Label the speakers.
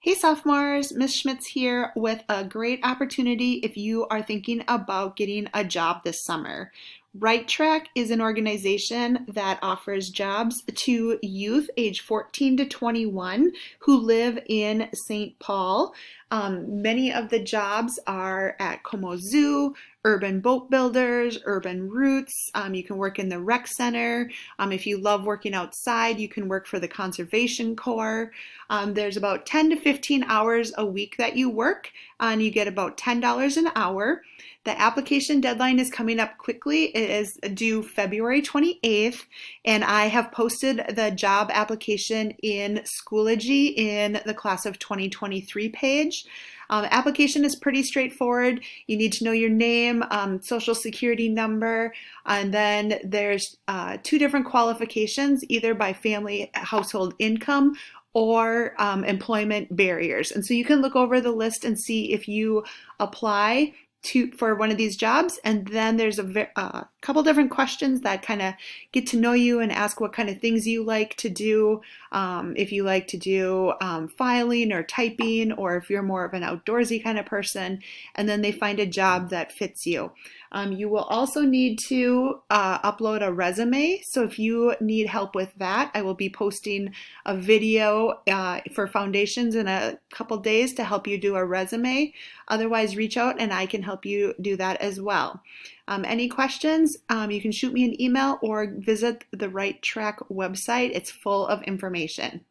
Speaker 1: Hey sophomores, Miss Schmitz here with a great opportunity if you are thinking about getting a job this summer. Right Track is an organization that offers jobs to youth age 14 to 21 who live in St. Paul. Many of the jobs are at Como Zoo, Urban Boat Builders, Urban Roots. You can work in the rec center. If you love working outside, you can work for the Conservation Corps. There's about 10 to 15 hours a week that you work, and you get about $10 an hour. The application deadline is coming up quickly. It is due February 28th, and I have posted the job application in Schoology in the class of 2023 page. Application is pretty straightforward. You need to know your name, social security number, and then there's two different qualifications, either by family household income or employment barriers. And so you can look over the list and see if you apply for one of these jobs, and then there's a couple different questions that kind of get to know you and ask what kind of things you like to do, if you like to do filing or typing, or if you're more of an outdoorsy kind of person, and then they find a job that fits you. You will also need to upload a resume, so if you need help with that, I will be posting a video for foundations in a couple days to help you do a resume. Otherwise, reach out and I can help you do that as well. Any questions, you can shoot me an email or visit the Right Track website. It's full of information.